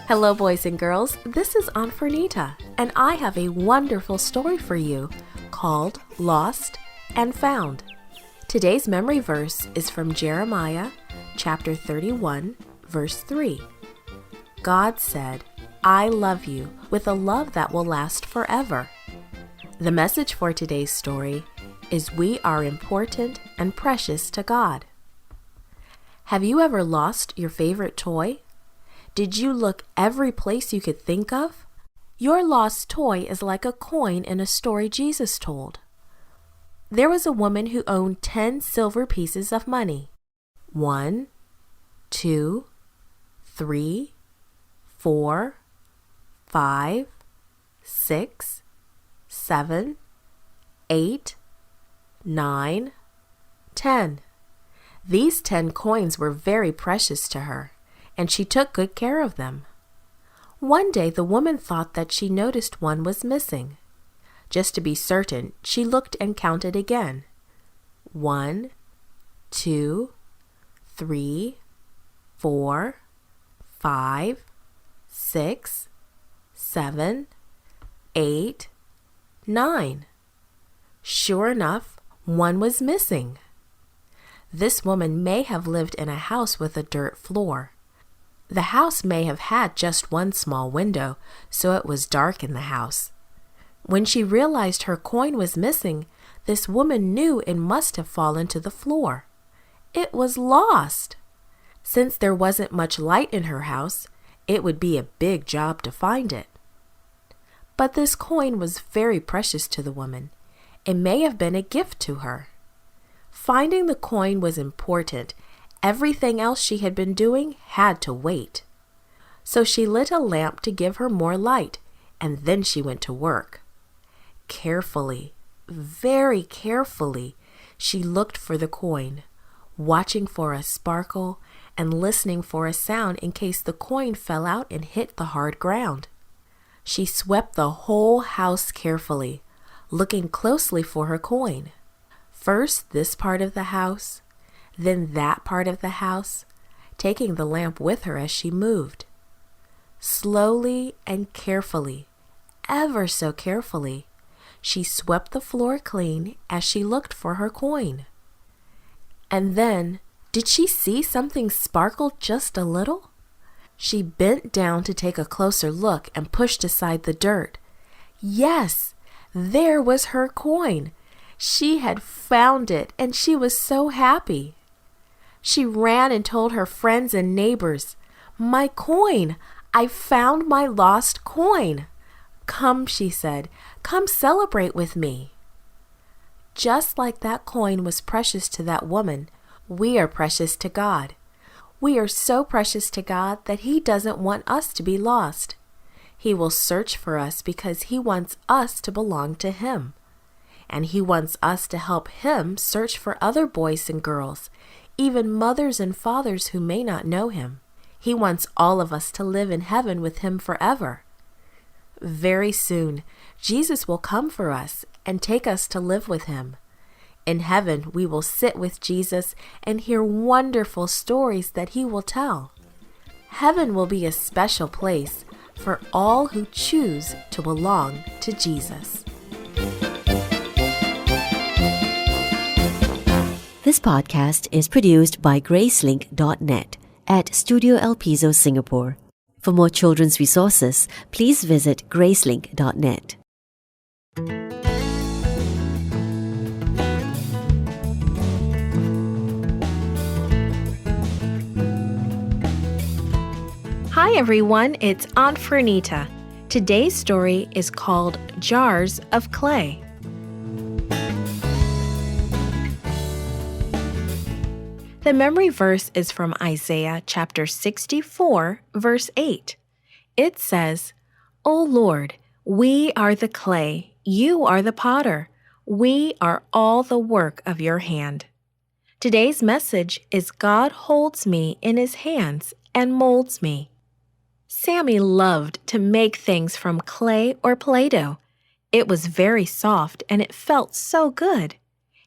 Hello, boys and girls. This is Aunt Fernita, and I have a wonderful story for you called Lost and Found. Today's memory verse is from Jeremiah chapter 31, verse 3. God said, "I love you with a love that will last forever." The message for today's story is we are important and precious to God. Have you ever lost your favorite toy? Did you look every place you could think of? Your lost toy is like a coin in a story Jesus told. There was a woman who owned 10 silver pieces of money. 1, 2, 3, 4, 5, 6, 7, 8, 9, 10. These 10 coins were very precious to her, and she took good care of them. One day the woman thought that she noticed one was missing. Just to be certain, she looked and counted again. 1, 2, 3, 4, 5, 6, 7, 8, 9. Sure enough, one was missing. This woman may have lived in a house with a dirt floor. The house may have had just one small window, so it was dark in the house. When she realized her coin was missing, this woman knew it must have fallen to the floor. It was lost. Since there wasn't much light in her house, it would be a big job to find it. But this coin was very precious to the woman. It may have been a gift to her. Finding the coin was important. Everything else she had been doing had to wait. So she lit a lamp to give her more light, and then she went to work. Carefully, very carefully, she looked for the coin, watching for a sparkle and listening for a sound in case the coin fell out and hit the hard ground. She swept the whole house carefully, looking closely for her coin. First this part of the house, then that part of the house, taking the lamp with her as she moved. Slowly and carefully, ever so carefully, she swept the floor clean as she looked for her coin. And then, did she see something sparkle just a little? She bent down to take a closer look and pushed aside the dirt. Yes, there was her coin. She had found it, and she was so happy. She ran and told her friends and neighbors, "My coin! I found my lost coin!" "Come," she said, "come celebrate with me." Just like that coin was precious to that woman, we are precious to God. We are so precious to God that He doesn't want us to be lost. He will search for us because He wants us to belong to Him. And He wants us to help Him search for other boys and girls, even mothers and fathers who may not know Him. He wants all of us to live in heaven with Him forever. Very soon, Jesus will come for us and take us to live with Him. In heaven, we will sit with Jesus and hear wonderful stories that He will tell. Heaven will be a special place for all who choose to belong to Jesus. This podcast is produced by Gracelink.net at Studio El Piso, Singapore. For more children's resources, please visit Gracelink.net. Hi everyone, it's Aunt Fernita. Today's story is called Jars of Clay. The memory verse is from Isaiah chapter 64, verse 8. It says, "O Lord, we are the clay, you are the potter. We are all the work of your hand." Today's message is God holds me in His hands and molds me. Sammy loved to make things from clay or Play-Doh. It was very soft and it felt so good.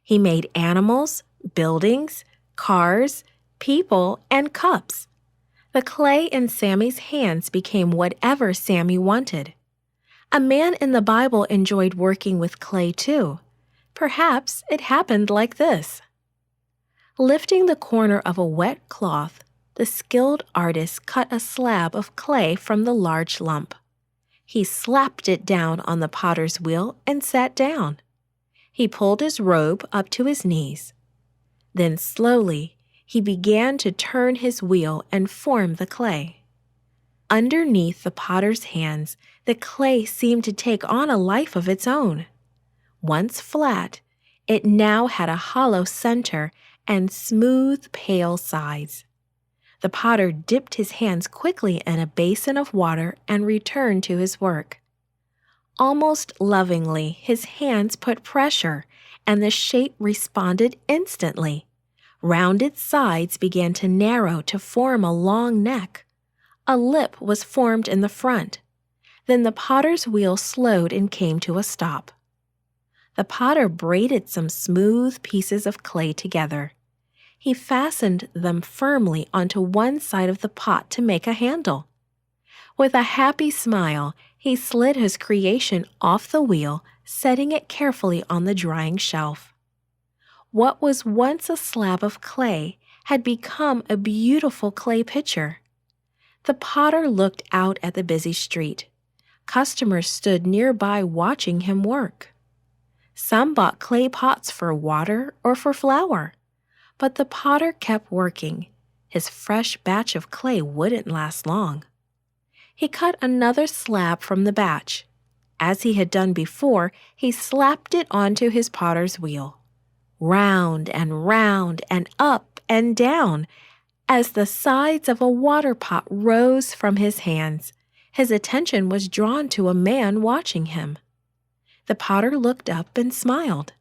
He made animals, buildings, cars, people, and cups. The clay in Sammy's hands became whatever Sammy wanted. A man in the Bible enjoyed working with clay too. Perhaps it happened like this. Lifting the corner of a wet cloth, the skilled artist cut a slab of clay from the large lump. He slapped it down on the potter's wheel and sat down. He pulled his robe up to his knees. Then slowly, he began to turn his wheel and form the clay. Underneath the potter's hands, the clay seemed to take on a life of its own. Once flat, it now had a hollow center and smooth, pale sides. The potter dipped his hands quickly in a basin of water and returned to his work. Almost lovingly, his hands put pressure, and the shape responded instantly. Rounded sides began to narrow to form a long neck. A lip was formed in the front. Then the potter's wheel slowed and came to a stop. The potter braided some smooth pieces of clay together. He fastened them firmly onto one side of the pot to make a handle. With a happy smile, he slid his creation off the wheel, setting it carefully on the drying shelf. What was once a slab of clay had become a beautiful clay pitcher. The potter looked out at the busy street. Customers stood nearby watching him work. Some bought clay pots for water or for flour. But the potter kept working. His fresh batch of clay wouldn't last long. He cut another slab from the batch. As he had done before, he slapped it onto his potter's wheel. Round and up and down. As the sides of a water pot rose from his hands, his attention was drawn to a man watching him. The potter looked up and smiled.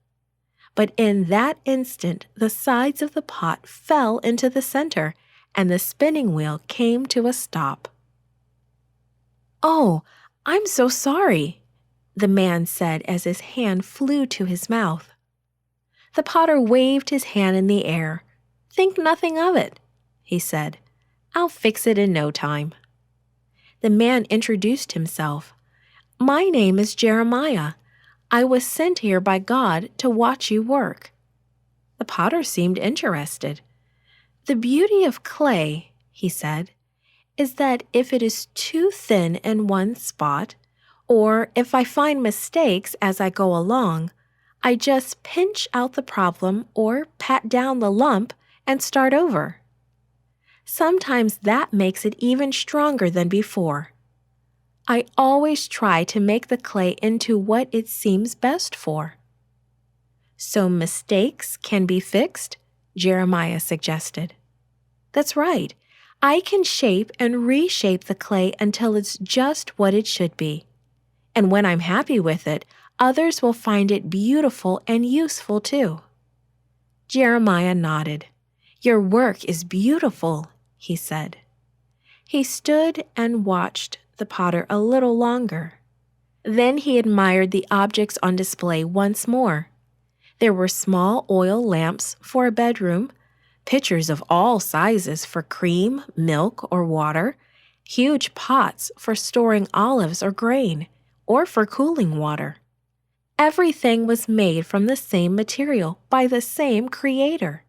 But in that instant, the sides of the pot fell into the center, and the spinning wheel came to a stop. "Oh, I'm so sorry," the man said as his hand flew to his mouth. The potter waved his hand in the air. "Think nothing of it," he said. "I'll fix it in no time." The man introduced himself. "My name is Jeremiah. I was sent here by God to watch you work." The potter seemed interested. "The beauty of clay," he said, "is that if it is too thin in one spot, or if I find mistakes as I go along, I just pinch out the problem or pat down the lump and start over. Sometimes that makes it even stronger than before. I always try to make the clay into what it seems best for." "So mistakes can be fixed?" Jeremiah suggested. "That's right. I can shape and reshape the clay until it's just what it should be. And when I'm happy with it, others will find it beautiful and useful too." Jeremiah nodded. "Your work is beautiful," he said. He stood and watched the potter a little longer. Then he admired the objects on display once more. There were small oil lamps for a bedroom, pitchers of all sizes for cream, milk, or water, huge pots for storing olives or grain, or for cooling water. Everything was made from the same material by the same creator.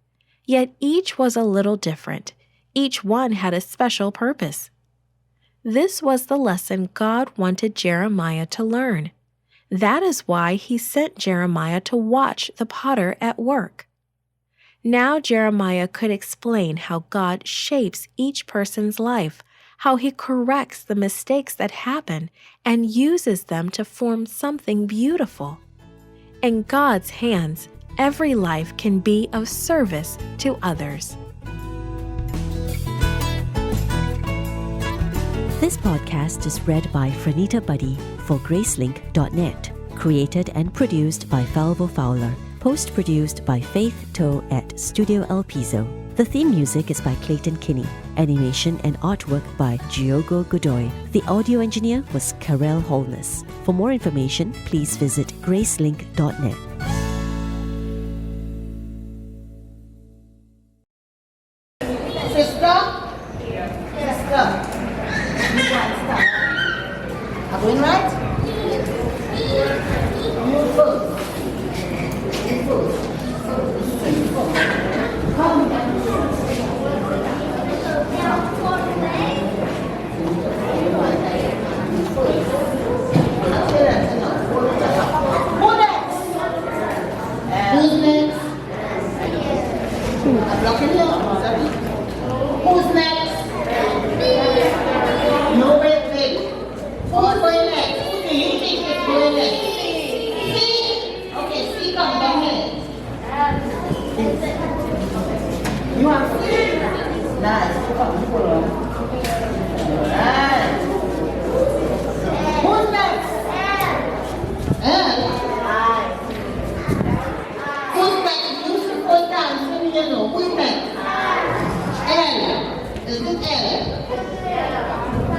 Yet each was a little different. Each one had a special purpose. This was the lesson God wanted Jeremiah to learn. That is why he sent Jeremiah to watch the potter at work. Now Jeremiah could explain how God shapes each person's life, how he corrects the mistakes that happen and uses them to form something beautiful. In God's hands, every life can be of service to others. This podcast is read by Franita Buddy for Gracelink.net. Created and produced by Falvo Fowler. Post-produced by Faith Toe at Studio El Piso. The theme music is by Clayton Kinney. Animation and artwork by Giogo Godoy. The audio engineer was Karel Holness. For more information, please visit Gracelink.net. Sister? Yes. Stop. You can't stop. I'm going right? You first. You first. Come. Who's next? I'm blocking you. Sorry. Who's next? No, wait. Who's going next? Who do you think is going next? C? Okay, C, come down here. You have C? Nice. Come, you go on. Alright. Who's next? L. Who's next? You should go down. So you know. Who's next? L. Is it L?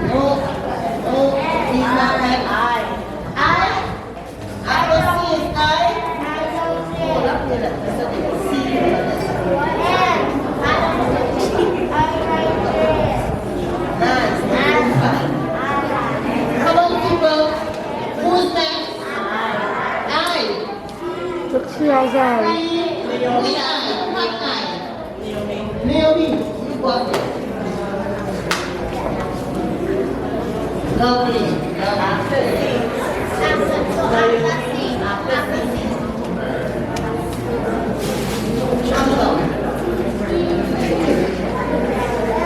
No, he's not right. I don't see his eye. Hold up here. That's okay. See. Nice. Come on, people. Who's next? I. Look to your eyes. Which eye? What eye? Naomi. You got it. Lovely.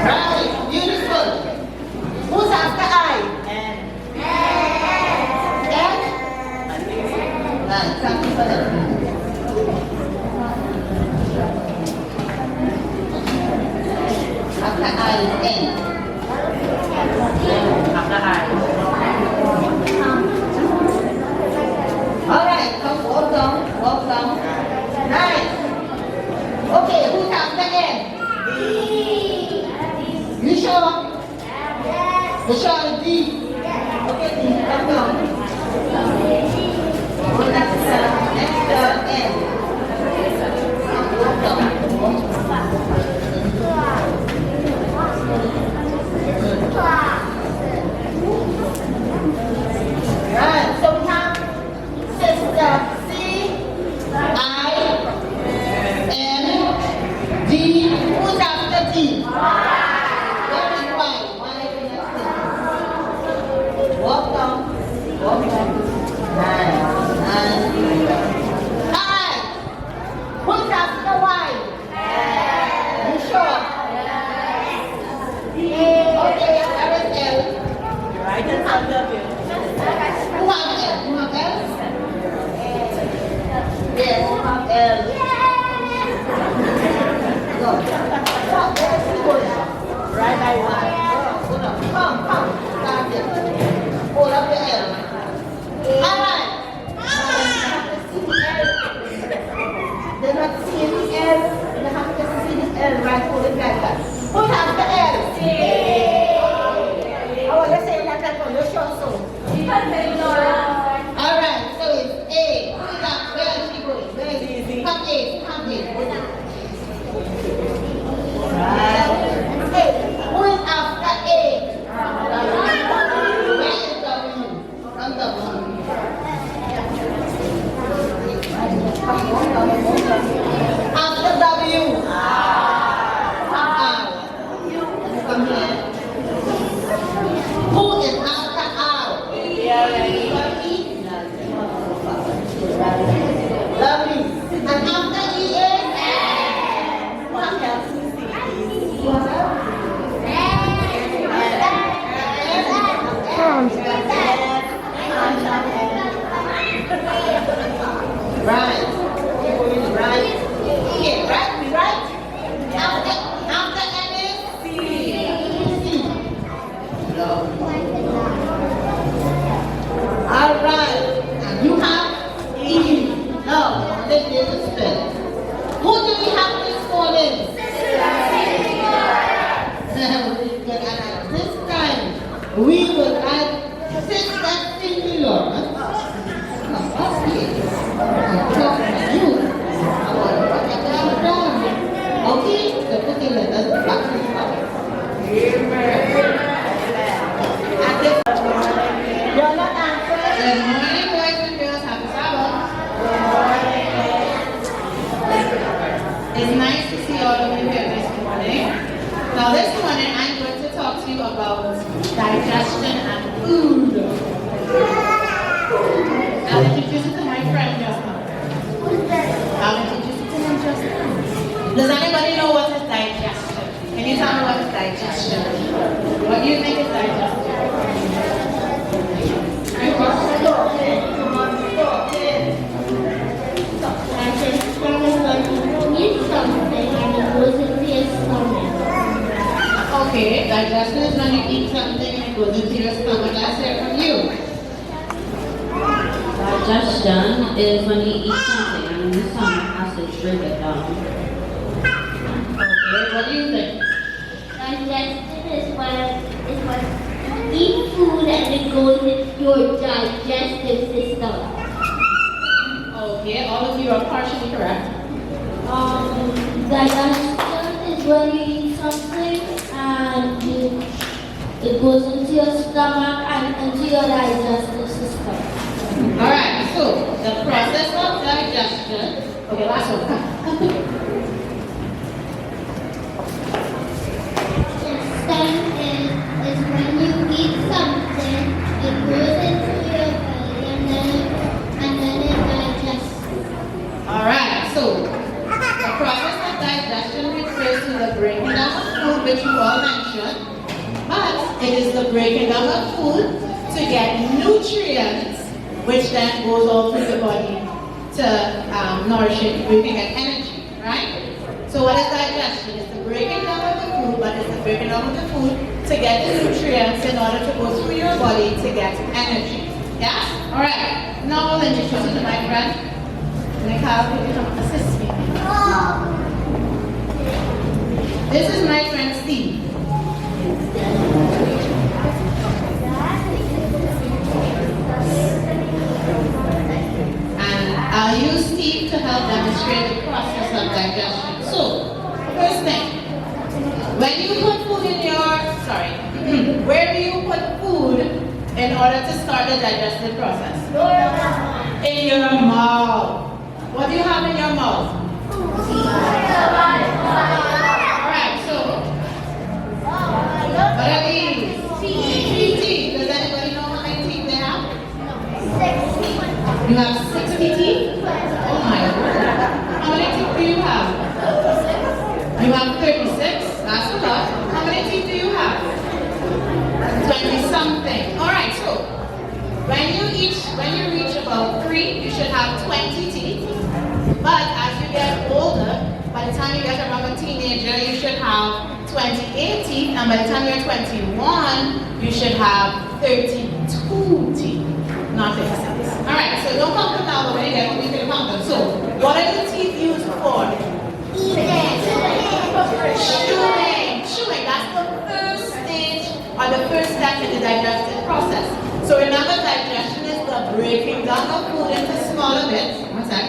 Right, beautiful. Who's after I? N. Right, thank you for that. After I is N. Alright, come walk down. Nice. Okay, who's after N? D. You sure? You sure D? Okay, D, come down. Oh, that's next N. Walk down. Right, so we have sister C, I, N, D. Who's after D? What is Y? Y is the next thing. Walk down. Nice. I. Who's after Y? You sure? Okay, that is L. Right in front of you. Who have L? Who have L? Yes, who have L? Go. Come, let's go. Right by one. Go down. Come. Start it. Hold up your L. Alright. They're not seeing the L. They have to see the L. Right, hold it like that. Who has the L? Oh, you're saying that one. You're sure so. Alright, so it's A. Who is that? Where is she going? Where is it? Come A. Right. A. Who is after A? Where is W? From W. After W. Come here. Who is after R? Lovely. And after E is? What else? What else? Right. Right. Okay, right? After N is? C. Alright. And you have E. Now, let's get the spell. Who do we have this morning? This time, we will add sister singular. Come up here. Talk to you. I want to put it down. Okay? So put the letters back. Amen. morning I'm going to talk to you about digestion and food. I'll introduce you to my friend just now. I'll introduce you to him just now. Does anybody know what is digestion? Can you tell me what is digestion? What do you think is digestion? Okay, digestion is when you eat something and it goes into your stomach. Let's hear from you. Digestion is when you eat something and the stomach has to break it down. Okay, what do you think? Digestion is when you eat food and it goes into your digestive system. Okay, all of you are partially correct. Digestion is when you eat something and it goes into your stomach and into your digestive system. Alright, so the process of digestion. Okay, last one. Is when you eat something, it goes into your belly and then it digests. Alright, so the process of digestion refers to the breaking down of food, which you all mentioned, but it is the breaking down of food to get nutrients, which then goes all through the body to nourish it, we can get energy, right? So what is digestion? It's the breaking down of the food, but it's the breaking down of the food to get the nutrients in order to go through your body to get energy. Yeah? Alright, now we'll introduce you to my friend. Mikhail, can you come assist me? This is my friend Steve. And I'll use Steve to help demonstrate the process of digestion. So, first thing, when you put food in your, where do you put food in order to start the digestive process? In your mouth. What do you have in your mouth? Alright, so, what are these? Teeth. Does anybody know how many teeth they have? 60. You have 60 teeth? Oh my word. How many teeth do you have? You have 36? That's a lot. How many teeth do you have? 20 something. Alright, so when you reach about 3, you should have 20 teeth. But as you get older, by the time you get around a teenager, you should have 28 teeth, and by the time you're 21, you should have 32 teeth, not 36. Alright, so don't count them now, but when you get older, you can count them. So, what are the teeth used for? Chewing, that's the first stage or the first step in the digestive process. So remember, digestion is the breaking down of food into smaller bits. One sec.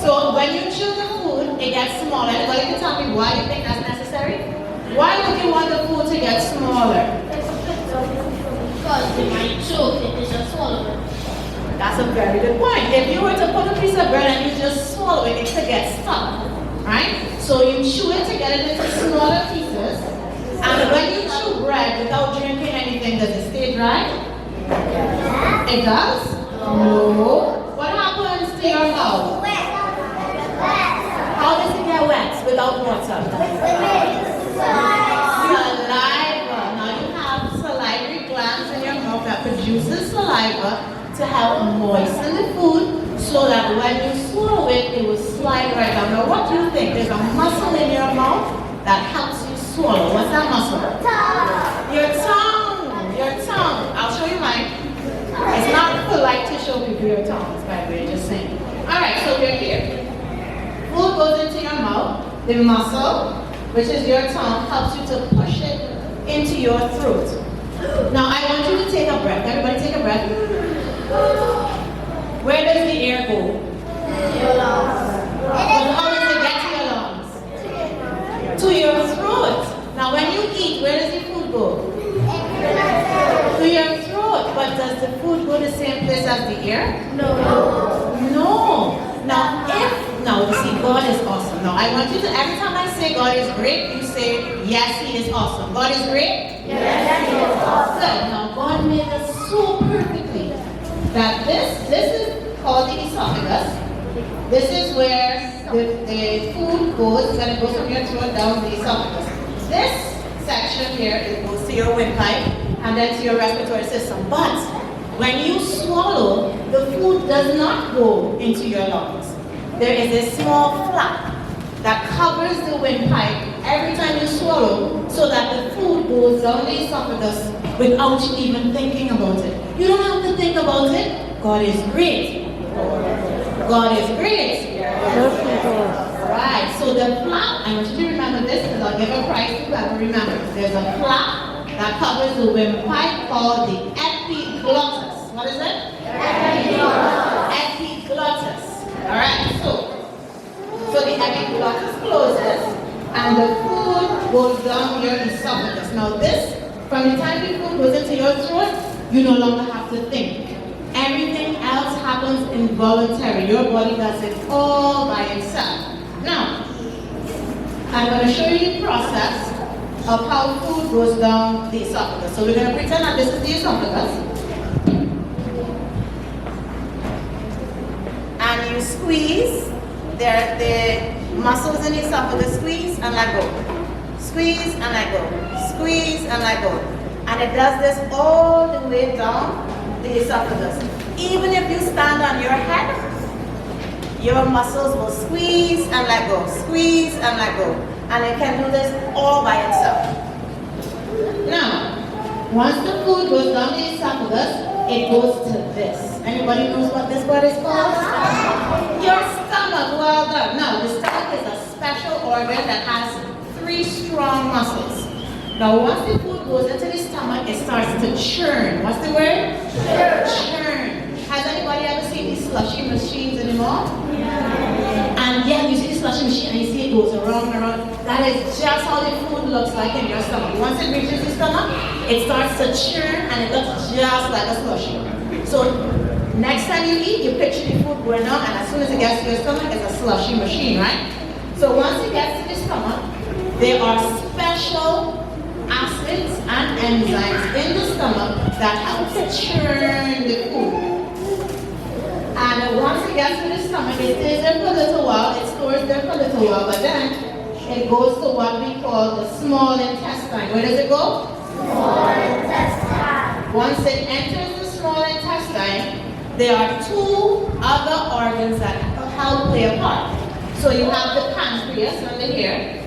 So when you chew the food, it gets smaller. Anybody can tell me why you think that's necessary? Why would you want the food to get smaller? Because you might choke if you just swallow it. That's a very good point. If you were to put a piece of bread and you just swallow it, it could get stuck. Right? So you chew it to get it into smaller pieces. And when you chew bread without drinking anything, does it stay dry? It does? No. What happens to your mouth? How does it get wet without water? Saliva. Now you have salivary glands in your mouth that produces saliva to help moisten the food so that when you swallow it, it will slide right down. Now what do you think? There's a muscle in your mouth that helps you swallow. What's that muscle? Your tongue. Your tongue. I'll show you mine. It's not polite to show people your tongues, by the way, just saying. Alright, so we're here. Food goes into your mouth. The muscle, which is your tongue, helps you to push it into your throat. Now I want you to take a breath. Everybody take a breath. Where does the air go? Your lungs. But how does it get to your lungs? To your throat. Now when you eat, where does the food go? To your throat. But does the food go the same place as the air? No. No. Now you see, God God is awesome. Now, I want you to, every time I say God is great, you say, yes, He is awesome. God is great? Yes, He is awesome. Good. Now, God made us so perfectly that this is called the esophagus. This is where the food goes, and it goes from your throat down the esophagus. This section here, it goes to your windpipe and then to your respiratory system. But when you swallow, the food does not go into your lungs. There is a small flap that covers the windpipe every time you swallow so that the food goes down the esophagus without you even thinking about it. You don't have to think about it. God is great. God is great. Right, so the flap, I want you to remember this because I'll give a prize to whoever remembers. There's a flap that covers the windpipe called the epiglottis. What is it? Epiglottis. Alright, so the epiglottis closes and the food goes down your esophagus. Now this, from the time the food goes into your throat, you no longer have to think. Everything else happens involuntary. Your body does it all by itself. Now, I'm going to show you the process of how food goes down the esophagus. So we're going to pretend that this is the esophagus. And you squeeze, the muscles in the esophagus squeeze and let go. Squeeze and let go. Squeeze and let go. And it does this all the way down the esophagus. Even if you stand on your head, your muscles will squeeze and let go. Squeeze and let go. And it can do this all by itself. Now, once the food goes down the esophagus, it goes to this. Anybody knows what this part is called? Your stomach. Well done. Now, the stomach is a special organ that has 3 strong muscles. Now, once the food goes into the stomach, it starts to churn. What's the word? Churn. Has anybody ever seen these slushy machines anymore? And yeah, you see the slushy machine and you see it goes around and around. That is just how the food looks like in your stomach. Once it reaches the stomach, it starts to churn and it looks just like a slushy. So next time you eat, you picture the food going on, and as soon as it gets to your stomach, it's a slushy machine, right? So once it gets to the stomach, there are special acids and enzymes in the stomach that help to churn the food. And once it gets to the stomach, it stays there for a little while, it stores there for a little while, but then it goes to what we call the small intestine. Where does it go? Small intestine. Once it enters the small intestine, there are 2 other organs that help play a part. So you have the pancreas under here,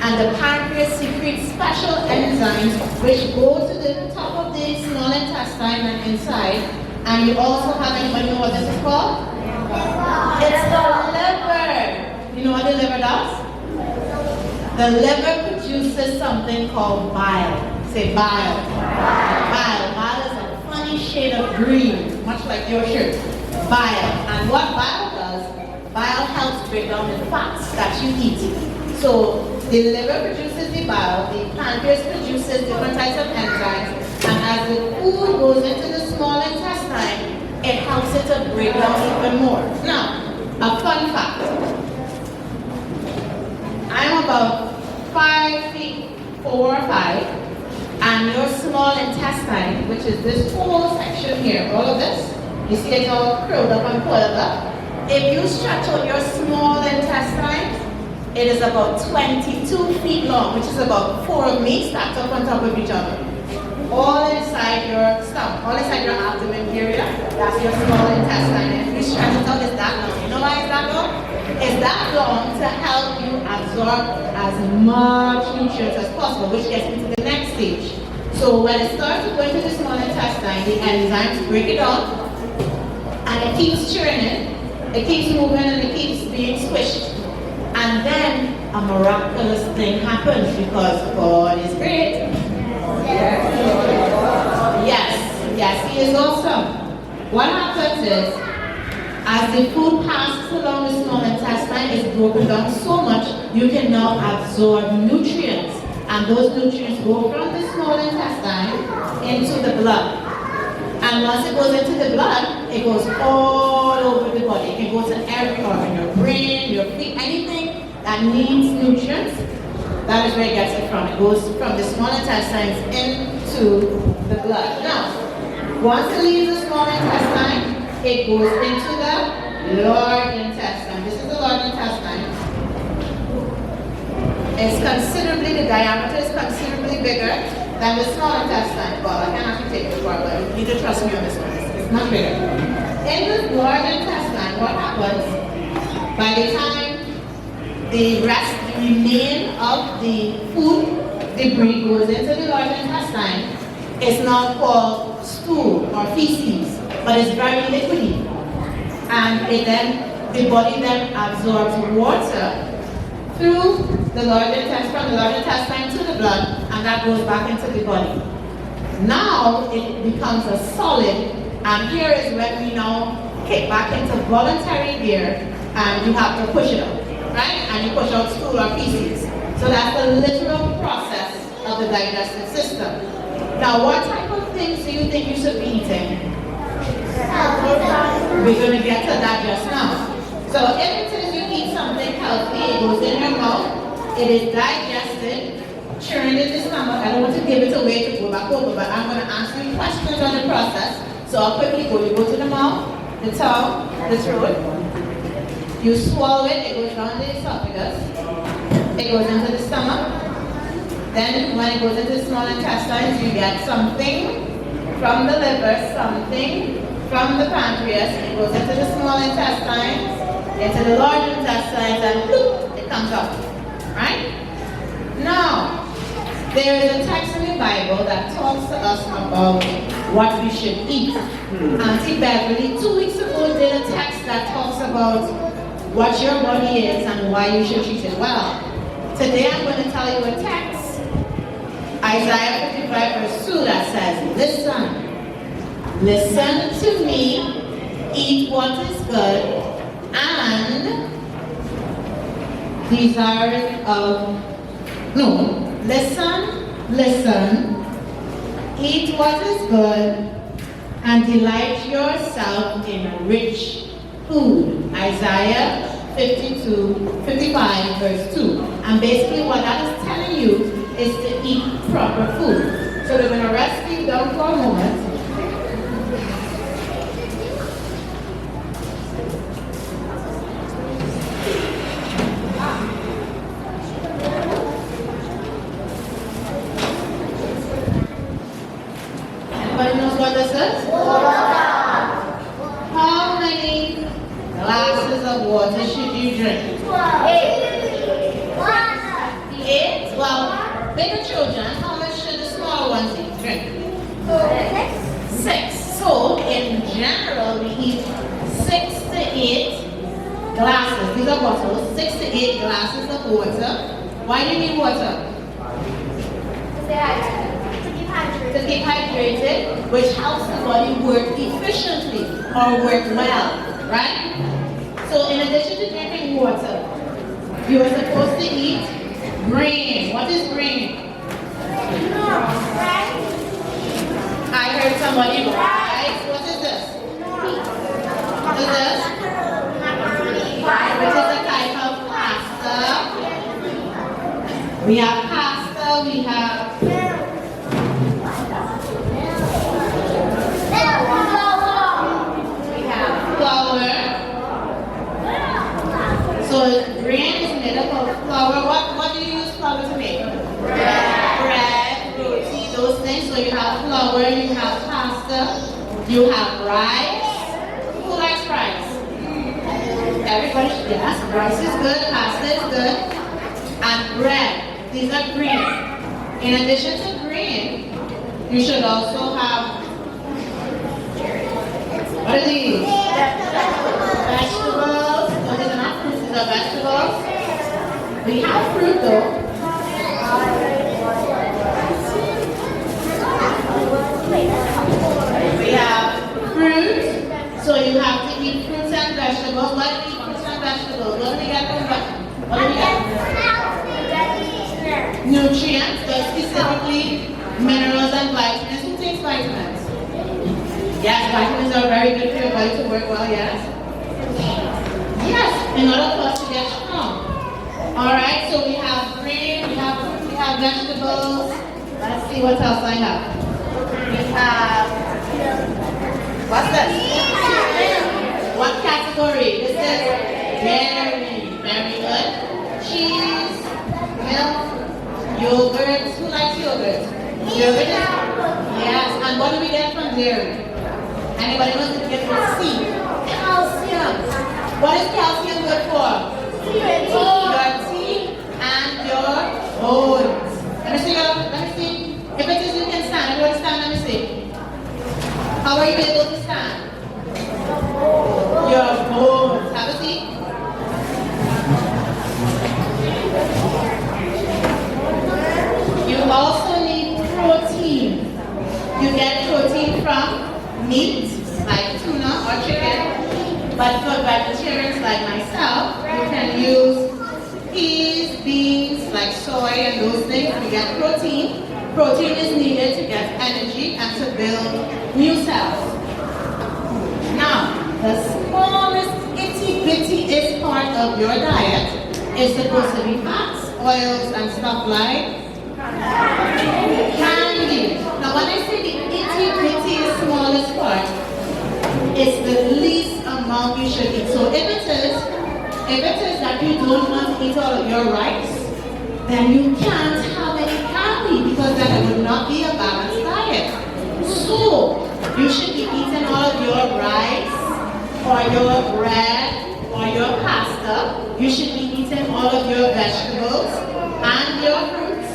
and the pancreas secretes special enzymes which go to the top of the small intestine and inside. And you also have, anybody know what this is called? It's the liver. You know what the liver does? The liver produces something called bile. Say bile. Bile. Bile is a funny shade of green, much like your shirt. Bile. And what bile does, bile helps break down the fats that you eat. So the liver produces the bile, the pancreas produces different types of enzymes, and as the food goes into the small intestine, it helps it to break down even more. Now, a fun fact. I'm about 5 feet 4 or 5, and your small intestine, which is this whole section here, all of this, you see it all curled up and coiled up. If you stretch out your small intestine, it is about 22 feet long, which is about 4 of me stacked up on top of each other. All inside your stomach, all inside your abdomen area, that's your small intestine. And if you stretch it out, it's that long. You know why it's that long? It's that long to help you absorb as much nutrients as possible, which gets into the next stage. So when it starts to go into the small intestine, the enzymes break it down, and it keeps churning, it keeps moving, and it keeps being squished. And then a miraculous thing happens because God is great. Yes, He is awesome. What happens is, as the food passes along the small intestine, it's broken down so much, you can now absorb nutrients. And those nutrients go from the small intestine into the blood. And once it goes into the blood, it goes all over the body. It can go to every organ, your brain, your feet, anything that needs nutrients, that is where it gets it from. It goes from the small intestines into the blood. Now, once it leaves the small intestine, it goes into the large intestine. This is the large intestine. The diameter is considerably bigger than the small intestine. Well, I can actually take it apart, but you need to trust me on this one. It's much bigger. In the large intestine, what happens, by the time the remain of the food debris goes into the large intestine, it's not called stool or feces, but it's very liquidy. And the body then absorbs water through the large intestine, from the large intestine to the blood, and that goes back into the body. Now it becomes a solid, and here is when we now kick back into voluntary gear, and you have to push it out, right? And you push out stool or feces. So that's the literal process of the digestive system. Now, what type of things do you think you should be eating? We're going to get to that just now. So if it is you eat something healthy, it goes in your mouth, it is digested, churned in the stomach. I don't want to give it away to go back over, but I'm going to answer you questions on the process. So I'll quickly go. You go to the mouth, the tongue, the throat. You swallow it, it goes down the esophagus. It goes into the stomach. Then when it goes into the small intestines, you get something from the liver, something from the pancreas. It goes into the small intestines, into the large intestines, and bloop, it comes out. Right? Now, there is a text in the Bible that talks to us about what we should eat. Auntie Beverly, 2 weeks ago, did a text that talks about what your body is and why you should treat it well. Today I'm going to tell you a text, Isaiah 55 verse 2, that says, listen to me, eat what is good, and listen, eat what is good, and delight yourself in rich food. Isaiah 55 verse 2. And basically what that is telling you is to eat proper food. So we're going to rest you down for a moment. Everybody knows what this is? How many glasses of water should you drink? 8. Well, bigger children, how much should the small ones drink? 6. So, in general, we eat 6 to 8 glasses. These are bottles. 6 to 8 glasses of water. Why do you need water? To keep hydrated, which helps the body work efficiently or work well, right? So in addition to drinking water, you are supposed to eat grain. What is grain? I heard somebody rice. What is this? What is this? Which is a type of pasta. We have pasta, we have flour. So grain is made up of flour. What do you use flour to make? Bread, roti, those things. So you have flour, you have pasta, you have rice. Who likes rice? Everybody, yes, rice is good, pasta is good. And bread. These are green. In addition to green, you should also have, what are these? Vegetables. No, these are not fruits, these are vegetables. We have fruit though. We have fruit. So you have to eat fruits and vegetables. Why do we eat fruits and vegetables? What do we get from vegetables? What do we get? Nutrients, but specifically minerals and vitamins. Who takes vitamins? Yes, vitamins are very good for your body to work well, yes? Yes, in order for us to get strong. Alright, so we have grain, we have vegetables. Let's see what else I have. We have, what's this? What category? This is dairy. Very good. Cheese, milk, yogurt. Who likes yogurt? Yogurt is, yes. And what do we get from dairy? Anybody wants to get the C? Calcium. What is calcium good for? Your teeth and your bones. Let me see. If it is, you can stand. Everyone stand, let me see. How are you able to stand? Your bones. Have a seat. You also need protein. You get protein from meat, like tuna or chicken. But for vegetarians like myself, you can use peas, beans, like soy and those things. We get protein. Protein is needed to get energy and to build new cells. Now, the smallest itty-bitty part of your diet is supposed to be fats, oils, and stuff like candy. Now, when I say the itty-bitty smallest part, it's the least amount you should eat. So if it is that you don't want to eat all of your rice, then you can't have any candy because then it would not be a balanced diet. So you should be eating all of your rice or your bread or your pasta. You should be eating all of your vegetables and your fruits.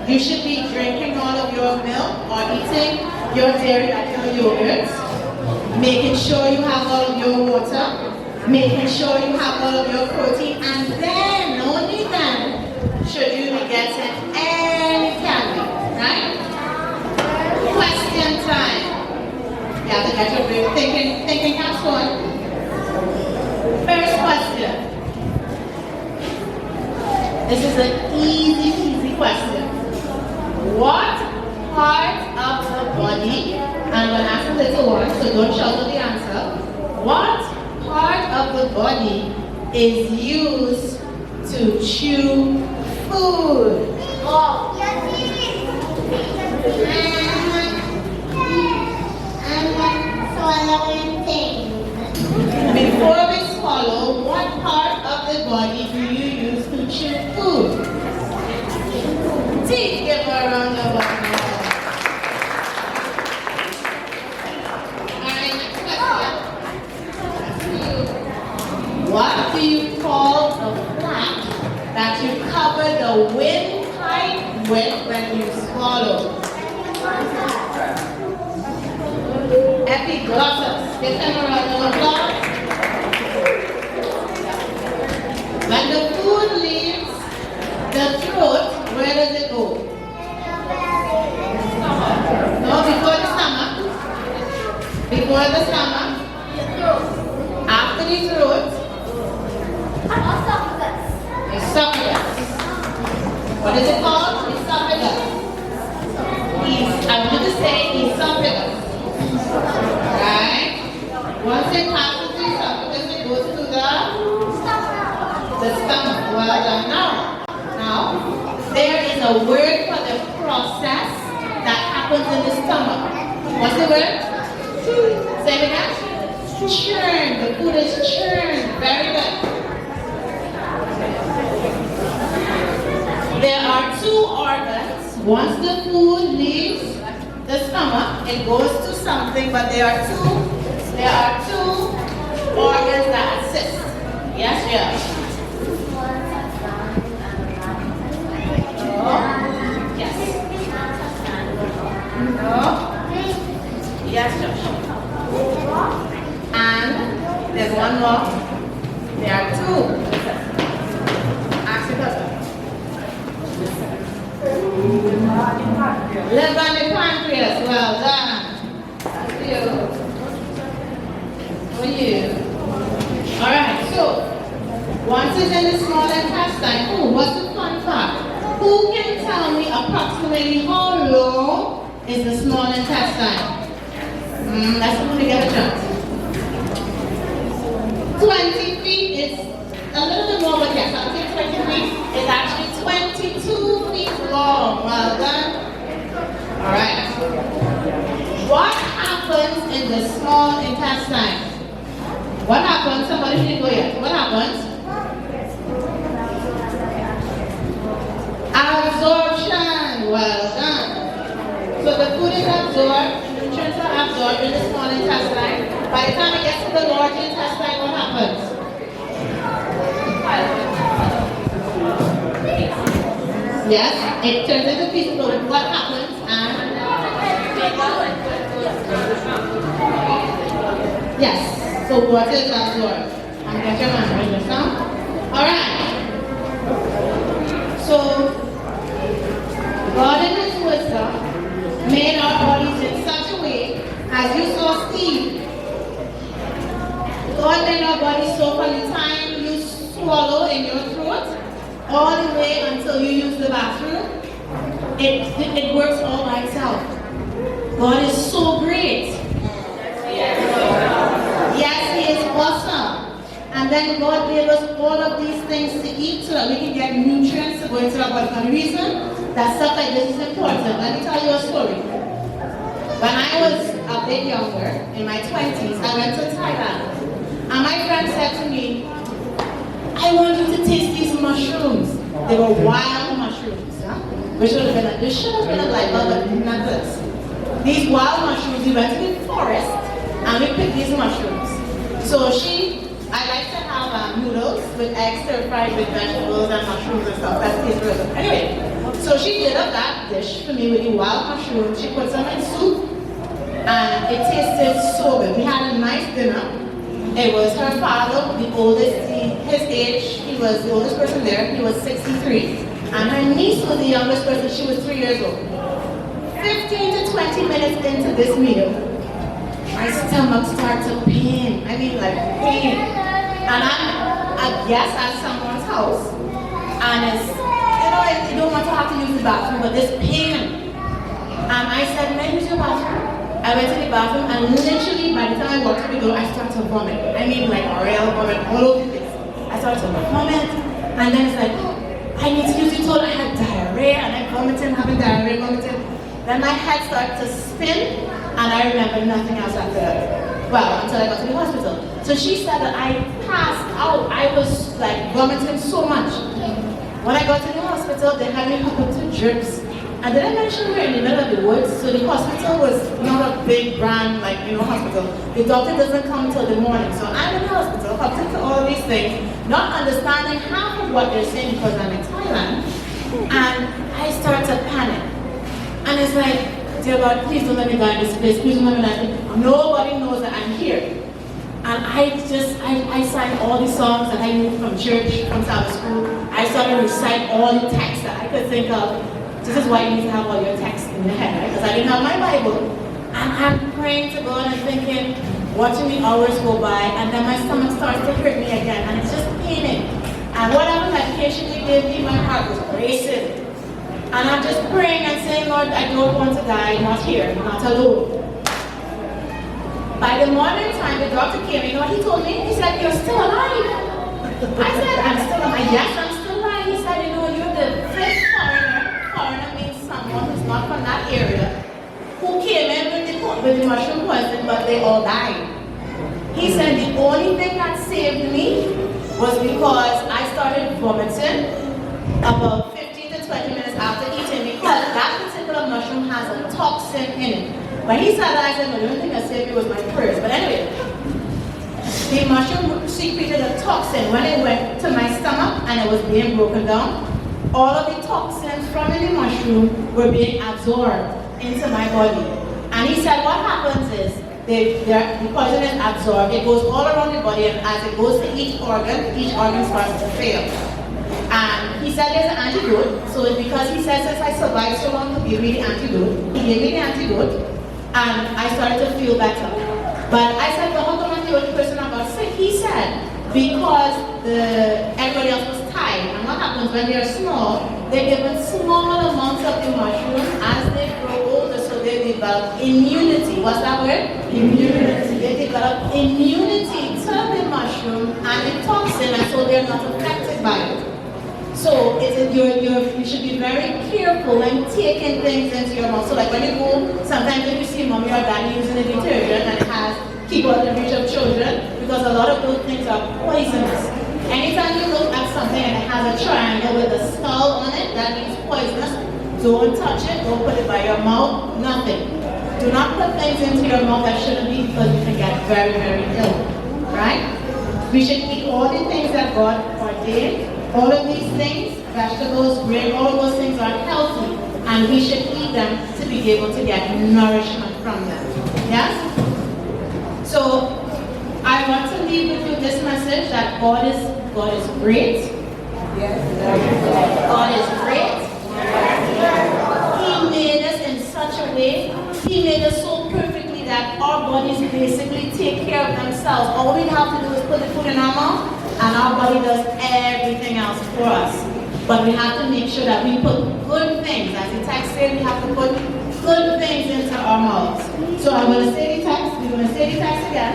You should be drinking all of your milk or eating your dairy and your yogurts. Making sure you have all of your water, making sure you have all of your protein, and then, only then, should you be getting any candy, right? Question time. You have to get your big thinking caps on. First question. This is an easy question. What part of the body, and I'm going to ask a little one, so don't shout out the answer. What part of the body is used to chew food? Oh. Swallowing things. Before we swallow, what part of the body do you use to chew food? Teeth. Give her a round of applause. Alright, next question. What do you call the flap that you cover the windpipe with when you swallow? Epiglottis. Give them a round of applause. When the food leaves the throat, where does it go? No, before the stomach. Before the stomach. After the throat. Esophagus. What is it called? Esophagus. I want you to say esophagus. Right? Once it passes the esophagus, it goes to the stomach. Well done. Now, there is a word for the process that happens in the stomach. What's the word? Say it again. Churn. The food is churned. Very good. There are two organs. Once the food leaves the stomach, it goes to something, but there are two organs that assist. Yes, yes. Yes. No. Yes, Josh. And there's one more. There are two. Ask your cousin. Liver and the pancreas. Well done. That's you. For you. Alright, so once it's in the small intestine, what's the fun fact? Who can tell me approximately how long is the small intestine? Let's only get a chance. 20 feet is a little bit more, but yes, I'll take 20 feet. feet long. Well done. All right. What happens in the small intestine? What happens? Somebody didn't go yet. What happens? Absorption. Well done. So the food is absorbed, nutrients are absorbed in the small intestine. By the time it gets to the large intestine, what happens? Yes, it turns into pieces. So what happens? And yes, so water is absorbed. And get your hand right this down. Alright. So God in His wisdom made our bodies in such a way, as you saw Steve, God made our bodies so from the time you swallow in your throat all the way until you use the bathroom, it works all by itself. God is so great. Yes, He is awesome. And then God gave us all of these things to eat so that we can get nutrients to go into our body. And the reason that stuff like this is important, let me tell you a story. When I was a bit younger, in my 20s, I went to Thailand. And my friend said to me, I want you to taste these mushrooms. They were wild mushrooms. Huh? This should have been a light bulb, but not this. These wild mushrooms, we went to the forest and we picked these mushrooms. So I like to have noodles with eggs stir-fried with vegetables and mushrooms and stuff. That tastes really good. Anyway, so she did up that dish for me with the wild mushrooms. She put some in soup and it tasted so good. We had a nice dinner. It was her father, the oldest, his age, he was the oldest person there, he was 63. And her niece was the youngest person, she was 3 years old. 15 to 20 minutes into this meal, my stomach started to pain. I mean like pain. And I'm a guest at someone's house. And it's, you don't want to have to use the bathroom, but this pain. And I said, may I use your bathroom? I went to the bathroom and literally by the time I walked through the door, I started to vomit. I mean like a real vomit all over the place. I started to vomit and then it's like, I need to use the toilet. I had diarrhea and I vomited, having diarrhea, vomited. Then my head started to spin and I remember nothing else after that. Well, until I got to the hospital. So she said that I passed out. I was like vomiting so much. When I got to the hospital, they had me hooked up to drips. And did I mention we're in the middle of the woods? So the hospital was not a big brand like, hospital. The doctor doesn't come until the morning. So I'm in the hospital, hooked into all these things, not understanding half of what they're saying because I'm in Thailand. And I start to panic. And it's like, dear God, please don't let me die in this place. Please don't let me die. Nobody knows that I'm here. And I sang all the songs that I knew from church, from Sabbath school. I started to recite all the texts that I could think of. This is why you need to have all your texts in your head, right? Because I didn't have my Bible. And I'm praying to God and thinking, watching the hours go by, and then my stomach starts to hurt me again, and it's just paining. And whatever medication they gave me, my heart was racing. And I'm just praying and saying, Lord, I don't want to die, not here, not alone. By the morning time, the doctor came, you know what he told me? He said, you're still alive. I said, I'm still alive. Yes, I'm still alive. He said, you're the fifth foreigner. Foreigner means someone who's not from that area, who came in with the mushroom poison, but they all died. He said the only thing that saved me was because I started vomiting about 15 to 20 minutes after eating, because that particular mushroom has a toxin in it. When he said that, I said, no, the only thing that saved me was my prayers. But anyway, the mushroom secreted a toxin. When it went to my stomach and it was being broken down, all of the toxins from the mushroom were being absorbed into my body. And he said what happens is, the poison is absorbed, it goes all around the body, and as it goes to each organ starts to fail. And he said there's an antidote, so it's because he said since I survived so long, he'll give me the antidote. He gave me the antidote, and I started to feel better. But I said, well, how come I'm the only person that got sick? He said, because everybody else was tied. And what happens when they are small, they're given small amounts of the mushroom as they grow older, so they develop immunity. What's that word? Immunity. They develop immunity to the mushroom and the toxin, and so they're not affected by it. So you should be very careful when taking things into your mouth. So like when you go, sometimes if you see mommy or daddy using a detergent and it has keep out the reach of children, because a lot of those things are poisonous. Anytime you look at something and it has a triangle with a skull on it, that means poisonous. Don't touch it, don't put it by your mouth, nothing. Do not put things into your mouth that shouldn't be, because you can get very, very ill, right? We should eat all the things that God ordained. All of these things, vegetables, grain, all of those things are healthy, and we should eat them to be able to get nourishment from them. Yes? So, I want to leave with you this message that God is great. Yes. God is great. He made us in such a way, He made us so perfectly that our bodies basically take care of themselves. All we have to do is put the food in our mouth, and our body does everything else for us. But we have to make sure that we put good things. As the text says, we have to put good things into our mouths. So I'm going to say the text. We're going to say the text again.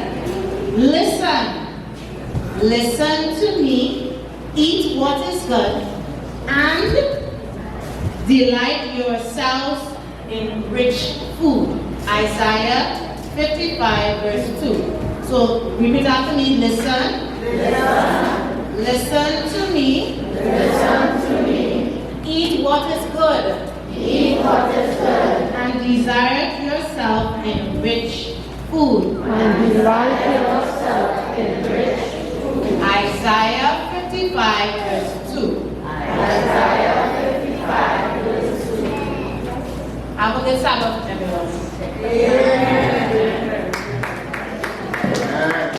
Listen to me, eat what is good, and delight yourselves in rich food. Isaiah 55 verse 2. So repeat after me, listen to me, eat what is good, and desire yourself in rich food. Isaiah 55 verse 2. Have a good Sabbath.